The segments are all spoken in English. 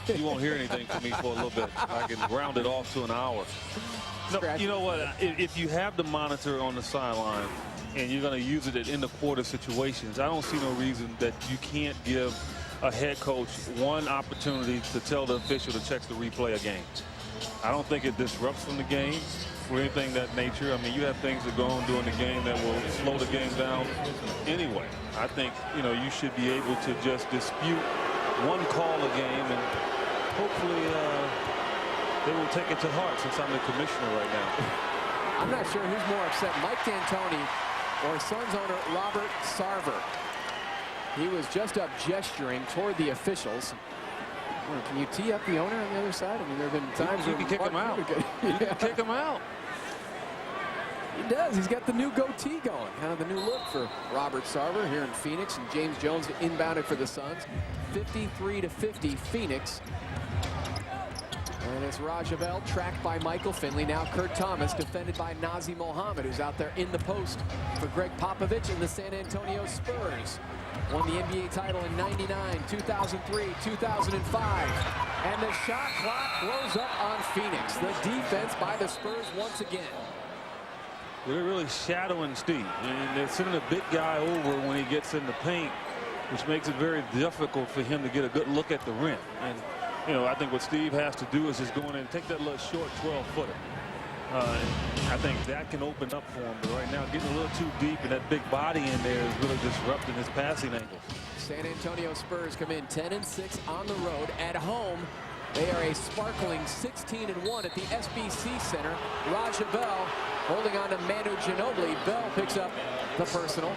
You won't hear anything from me for a little bit. I can round it off to an hour. No, you know what? If you have the monitor on the sideline and you're going to use it in end of quarter situations, I don't see no reason that you can't give a head coach one opportunity to tell the official to check the replay of games. I don't think it disrupts from the game or anything of that nature. I mean, you have things that go on during the game that will slow the game down anyway. I think, you know, you should be able to just dispute one call a game, and hopefully they will take it to heart since I'm the commissioner right now. I'm not sure who's more upset, Mike D'Antoni or Suns owner Robert Sarver. He was just up gesturing toward the officials. Well, can you tee up the owner on the other side? I mean, there have been times you can kick him out. You can kick him out. He does. He's got the new goatee going. Kind of the new look for Robert Sarver here in Phoenix. And James Jones inbounded for the Suns. 53-50 Phoenix. And it's Rajabel tracked by Michael Finley. Now Kurt Thomas defended by Nazi Mohammed, who's out there in the post for Greg Popovich and the San Antonio Spurs. Won the NBA title in '99, 2003, 2005. And the shot clock blows up on Phoenix. The defense by the Spurs once again. They're really shadowing Steve. And they're sending a big guy over when he gets in the paint, which makes it very difficult for him to get a good look at the rim. And, you know, I think what Steve has to do is just go in and take that little short 12-footer. I think that can open up for him. But right now, getting a little too deep, and that big body in there is really disrupting his passing angle. San Antonio Spurs come in 10-6 on the road. At home, they are a sparkling 16-1 at the SBC Center. Raja Bell holding on to Manu Ginobili. Bell picks up the personal.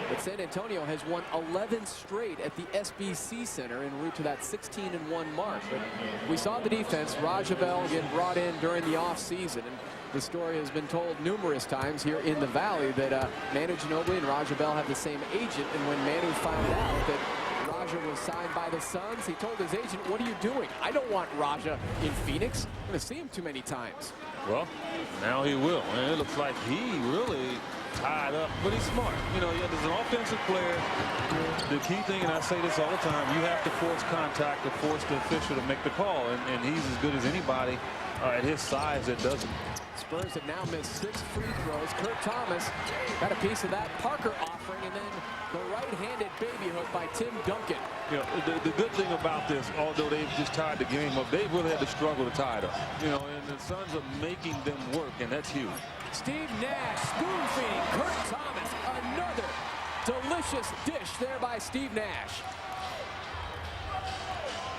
But San Antonio has won 11 straight at the SBC Center en route to that 16-1 mark. But we saw the defense. Raja Bell get brought in during the offseason. And the story has been told numerous times here in the Valley that Manu Ginobili and Raja Bell have the same agent. And when Manu found out that Raja was signed by the Suns, he told his agent, "What are you doing? I don't want Raja in Phoenix. I'm going to see him too many times." Well, now he will. And it looks like he really tied up, but he's smart. You know, there's an offensive player. The key thing, and I say this all the time, you have to force contact to force the official to make the call, and he's as good as anybody at his size that doesn't. Spurs have now missed 6 free throws. Kurt Thomas got a piece of that. Parker offering, and then the right-handed baby hook by Tim Duncan. You know, the good thing about this, although they've just tied the game up, they've really had to struggle to tie it up. You know, and the Suns are making them work, and that's huge. Steve Nash spoon-feeding Kurt Thomas. Another delicious dish there by Steve Nash.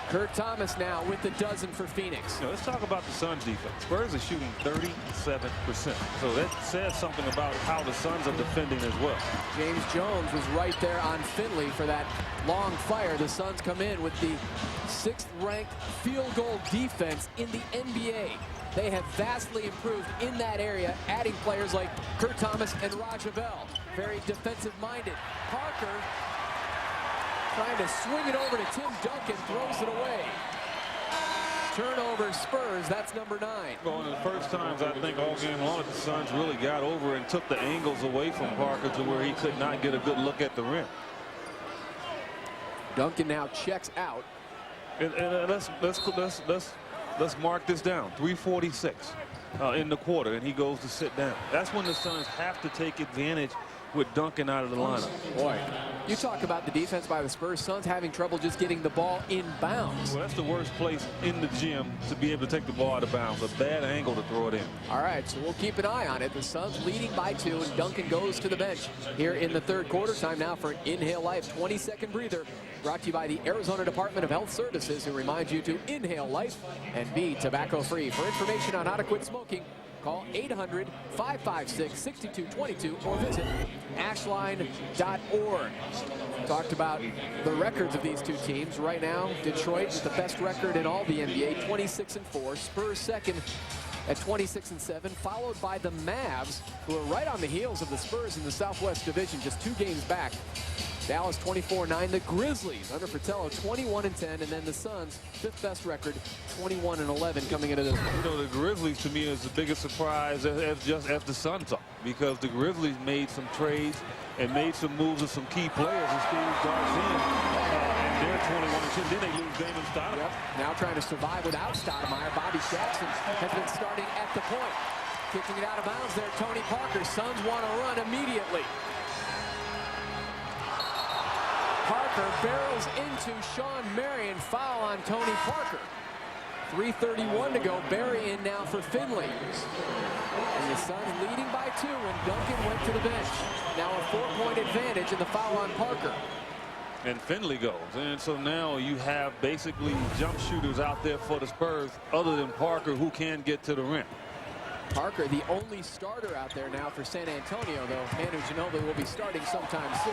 Kurt Thomas now with the dozen for Phoenix. You know, let's talk about the Suns defense. Spurs are shooting 37%. So that says something about how the Suns are defending as well. James Jones was right there on Finley for that long fire. The Suns come in with the 6th-ranked field goal defense in the NBA. They have vastly improved in that area, adding players like Kurt Thomas and Raja Bell. Very defensive-minded. Parker trying to swing it over to Tim Duncan, throws it away. Turnover Spurs, that's number 9. Well, one of the first times I think all game long that the Suns really got over and took the angles away from Parker to where he could not get a good look at the rim. Duncan now checks out. And let's mark this down. 3:46 in the quarter, and he goes to sit down. That's when the Suns have to take advantage with Duncan out of the lineup. Boy, you talk about the defense by the Spurs. Suns having trouble just getting the ball in bounds. Well, that's the worst place in the gym to be able to take the ball out of bounds. A bad angle to throw it in. All right, so we'll keep an eye on it. The Suns leading by 2, and Duncan goes to the bench here in the 3rd quarter. Time now for an Inhale Life 20-second breather. Brought to you by the Arizona Department of Health Services, who reminds you to inhale life and be tobacco-free. For information on how to quit smoking, call 800-556-6222 or visit ashline.org. Talked about the records of these two teams. Right now, Detroit is the best record in all the NBA, 26-4. Spurs second at 26-7, followed by the Mavs, who are right on the heels of the Spurs in the Southwest Division, just 2 games back. Dallas 24-9. The Grizzlies under Fratello 21-10, and then the Suns 5th best record 21-11 coming into this one. You know, the Grizzlies to me is the biggest surprise as the Suns are, because the Grizzlies made some trades and made some moves with some key players, and Steve Garcia, and they're suspension. Then they lose Damon Stoudemire. Yep. Now trying to survive without Stoudemire. Bobby Jackson has been starting at the point. Kicking it out of bounds there, Tony Parker. Suns want to run immediately. Parker barrels into Sean Marion. Foul on Tony Parker. 3:31 to go. Barry in now for Finley. And the Suns leading by 2 when Duncan went to the bench. Now a 4-point advantage in the foul on Parker. And Finley goes. And so now you have basically jump shooters out there for the Spurs other than Parker who can get to the rim. Parker, the only starter out there now for San Antonio, though Manu Ginobili will be starting sometime soon.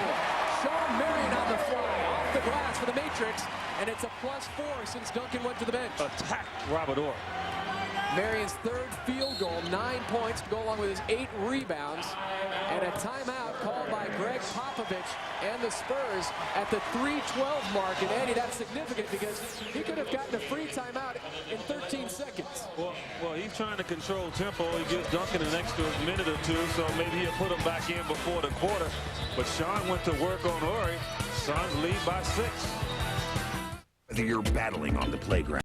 Sean Marion on the fly, off the glass for the Matrix, and it's a +4 since Duncan went to the bench. Attack Robert Horry. Marion's 3rd field goal, 9 points to go along with his 8 rebounds, and a timeout called by Greg Popovich and the Spurs at the 3:12 mark. And Eddie, that's significant because he could have gotten a free timeout in 13 seconds. Well, he's trying to control tempo. He gives Duncan an extra minute or 2, so maybe he'll put him back in before the quarter. But Sean went to work on Horry. Suns lead by 6. Whether you're battling on the playground